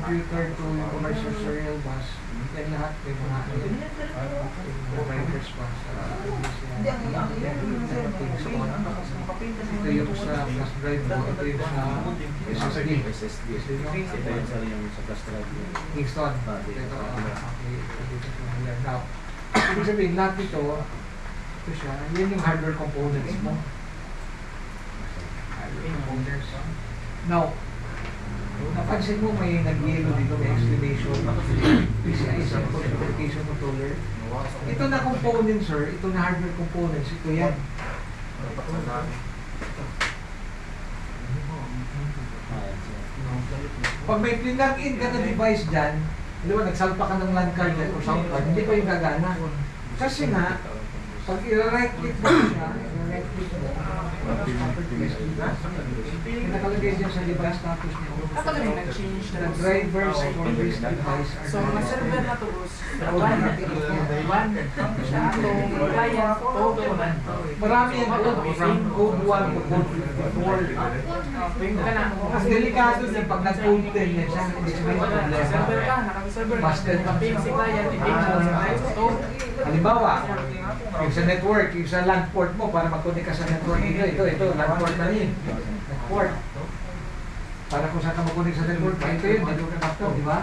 computer to yung commercial serial bus, yan lahat may mga providers pa sa ito yung sa flash drive mo, ito yung sa SSD. Ito yung sa flash drive. Kingston. Now, ibig sabihin lahat dito, ito siya, yan yung hardware components mo. Hardware components. Now, napansin mo may nag-yellow dito, may exclamation, PCI sample application controller. Ito na components, sir, ito na hardware components, ito yan. Pag may plug-in ka na device dyan, di ba, nagsalpa ka ng LAN card dyan o sound card, hindi pa yung gagana. Kasi nga, pag i-right click mo siya, i-right click mo, nakalagay dyan sa device status niya. The drivers for this device are so, na-server na to, Bruce. One. Client, marami yan po, from code 1 to code 54. Ang delikado niya, pag nag-code 10 yan siya, hindi siya may problema. server ka, naka-server. Busted. Ping si client, i-ping so, Halimbawa, yung sa network, yung sa LAN port mo para mag-connect ka sa network ito, LAN port na rin. Port. Para kung saan ka mag-connect sa network, ito yun, network adapter, di ba?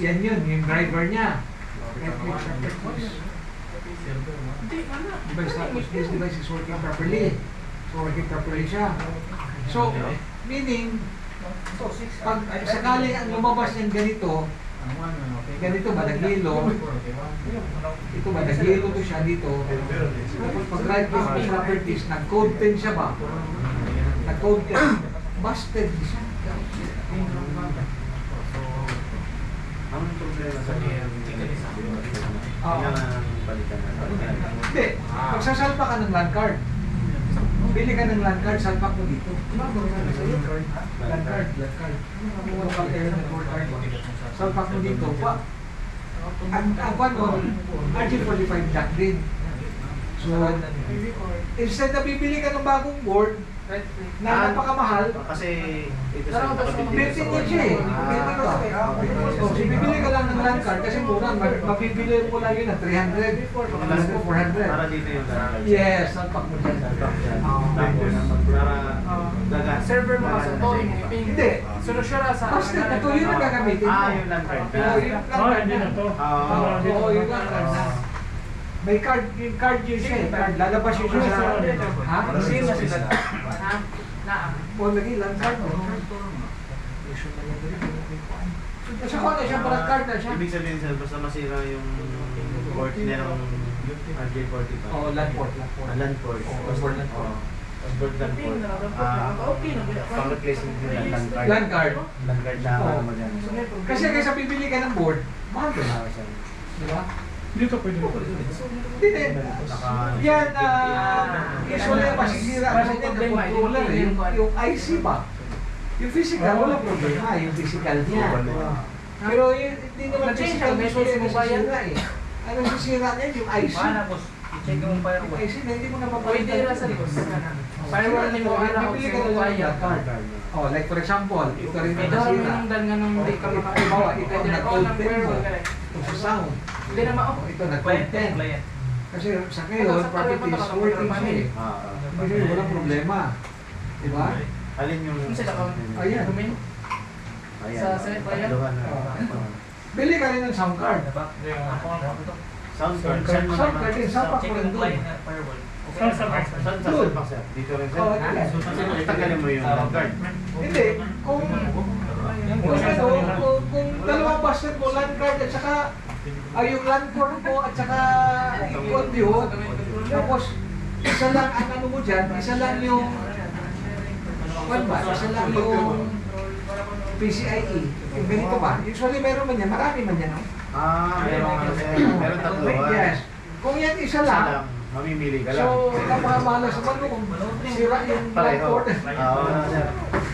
Yan yun, yung driver niya. Device status, this device is working properly. So, working properly siya. So, meaning, pag sakali ang lumabas yan ganito ba naghilo, ito ba naghilo to siya dito, tapos pag right click mo properties, nag-code 10 siya ba? Nag-code 10, busted siya. Anong problema sa balikan na? Hindi, magsasalpa ka ng LAN card. Bili ka ng LAN card, salpak mo dito. LAN card. Local area network card. Salpak mo dito. Ang kwan mo, RJ45 jack din. So, instead na bibili ka ng bagong board, na napakamahal, kasi ito sa built-in din siya eh. So, bibili ka lang ng LAN card kasi mura, mabibili mo lang yun na 300, 400. para dito yung Yes, salpak mo dyan. Para server mo kasi ito, i-ping. Hindi. Solusyon na sa... Basta ito yun ang gagamitin mo. yung LAN card. Hindi na to. Oo, yung LAN card na. May card, yung card yun siya eh. Card, lalabas yun siya sa... Ha? Same na sila. Ha? Na. O, lagi LAN card mo. Kasi kung ano siya, parang card na siya. Ibig sabihin sir, basta masira yung port niya ng RJ45. Oo, LAN port. LAN port. LAN port. Pang-replace din yung LAN card. LAN card. LAN card na Oo. naman yan. Kasi kaysa bibili ka ng board, mahal ka na. Di ba? Dito pwede mo. Hindi. Yan, usually masisira kasi yan ng controller eh. Yung IC ba? Yung physical, wala problema. Yung physical niya. Pero yung hindi naman physical, usually masisira eh. Ano sisira niya? Yung IC. Yung IC na hindi mo na Pwede mapalitan. na sa libos. Firewall ni mo, Bibili ka na lang ng card. Oh, like for example, ito rin yung Ito nasira. yung dan nga nung hindi ka Halimbawa, ito ang nag-content mo. Ito sa sound. Hindi na mao. Ito nag-content. Kasi sa ngayon, properties working siya eh. Kasi walang problema. Diba? Alin yung... Ayan. Sa Senate ba yan? Bili ka rin ng sound card. Sound card. Sound card din, sapak mo rin doon. Saan sa box? Saan sa box sir? Dito rin sir? Oh, yes. Tagalin mo yung LAN card. Hindi, kung dalawang busted mo, LAN card at saka yung LAN port mo at saka yung audio, tapos isa lang ang ano mo dyan, isa lang yung isa lang yung PCIe. Yung ganito ba? Usually meron man yan, marami man yan. Meron tatlo. Yes. Kung yan isa lang, mamimili ka lang. so napakamalas naman mo kung sira yung LAN Pareho. port. Oo, sir.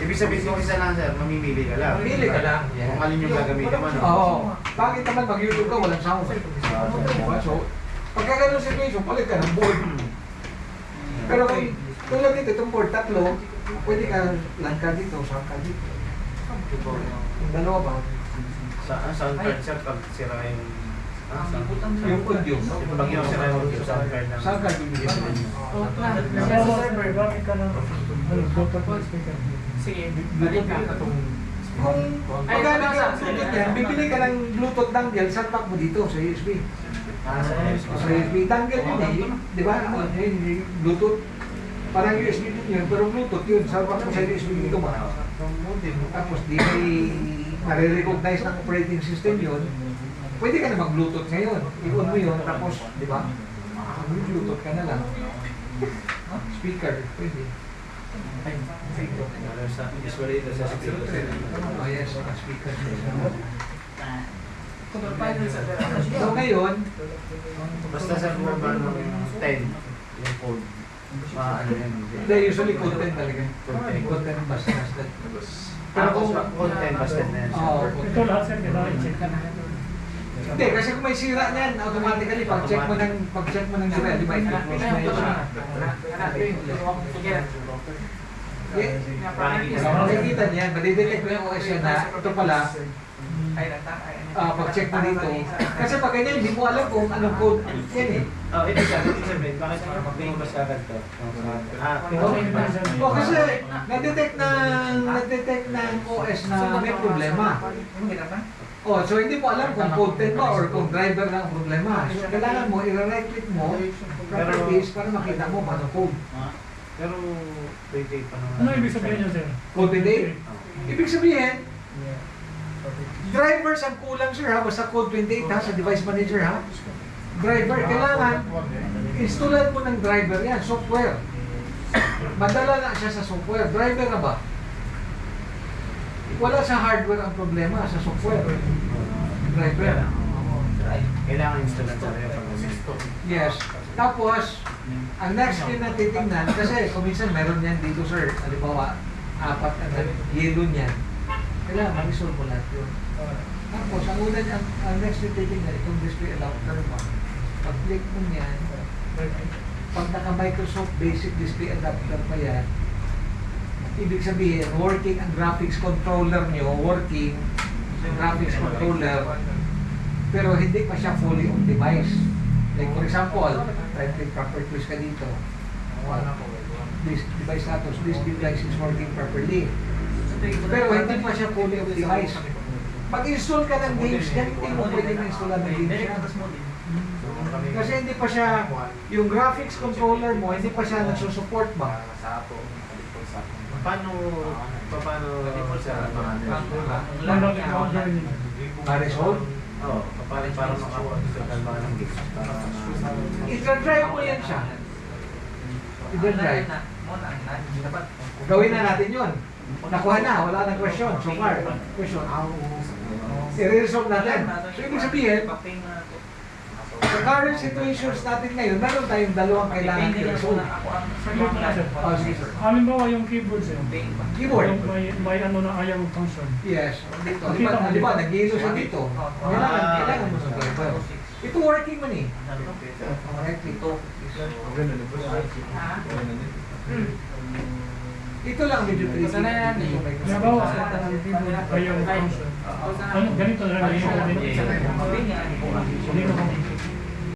Ibig sabihin kung isa lang sir, mamimili ka lang. Mamili ka lang. Kung alin yung gagamitin mo. Oo. Bakit naman mag-YouTube ka, walang sound? Diba? So, pagka ganun situation, palit ka ng board. Pero kung tulad nito, itong board tatlo, pwede ka LAN card dito, sound card dito. Yung dalawa ba? Sa sound card siya pag sira yung Yung audio. pag yung sira yung audio sound card ng Sound card bibigyan mo din. Oh, plan. Nasa Sa server. gamit ka ng Bluetooth speaker. Sige, Bluetooth balik ka. Kung paggamit ka ng Bluetooth yan, bibili ka ng Bluetooth dongle, salpak mo dito sa USB. sa Sa USB dongle yun eh, di ba? Yun, Bluetooth. Parang USB din yun, pero Bluetooth yun, salpak mo sa USB dito mo. Tapos di may nare-recognize ng operating system yun, pwede ka na mag-Bluetooth ngayon. I-on mo yun, tapos, di ba? Mag-Bluetooth ka na lang. Speaker, pwede. usually ito sa speaker. Oh yes, speaker. So, So ngayon, Basta sa baba ng 10 yung code. Ano yan. they usually content talaga. Content basta. Pero kung code 10 basta na yan siya. Oo. Ito lahat sir, kailangan i-check ka na. Hindi, kasi kung may sira niyan, automatically pag-check mo ng sira, di ba? I-close na yun siya. Makikita niyan, madidetect mo yung OS yan na ito pala, pag-check mo dito. Kasi pag ganyan, hindi mo alam kung anong code yan eh. Oh, ibig sabihin, bakit lumabas agad to? O kasi nag-detect ng OS na may problema. Oh, so hindi mo alam kung code 10 ba or kung driver na ang problema. So kailangan mo, i-right click mo, properties para makita mo paano code. Pero 28 pa naman. Ano ibig sabihin niyo sir? Code 28? Ibig sabihin, drivers ang kulang sir ha, basta code 28 ha, sa device manager ha. Driver, kailangan, installan mo ng driver yan, software. Madala na siya sa software. Driver na ba? Wala sa hardware ang problema, sa software. Driver. Kailangan installan sa rin pag Yes. Tapos, ang next din na titingnan, kasi kung minsan meron yan dito sir, halimbawa, 4 ang yellow niyan, kailangan mag-solve mo lahat yun. Tapos, ang next din titingnan, itong display adapter mo. Pag-click mo niyan, pag naka-Microsoft Basic Display Adapter pa yan, ibig sabihin, working ang graphics controller nyo, working ang graphics controller, pero hindi pa siya fully optimized. Like for example, right-click properties ka dito. This device status, this device is working properly. Pero hindi pa siya fully optimized. Pag-install ka ng games, hindi mo pwede na-install ng games yan. Kasi hindi pa siya, yung graphics controller mo, hindi pa siya nagsusupport ba? Paano sa mga Download yung order niyo. Ma-resolve? Oo, para makakonsultan ba ng gigs para I-drive mo yan siya. I-drive. Gawin na natin yun. Nakuha na, wala nang question. So far, question. I-resolve natin. So ibig sabihin, sa current situations natin ngayon, meron tayong dalawang kailangan i-resolve. Saglit na sir. Oh, sige sir. Halimbawa yung keyboard sir. Keyboard. Yung may ano na ayaw function. Yes. Dito. Di ba, nag-iilo siya dito. Kailangan mo sa driver. Ito working man eh. Right, ito. Ito lang medyo tricky. Halimbawa sir, ang keyboard ayaw function. Ano, ganito na lang yung order niyo. Hindi ko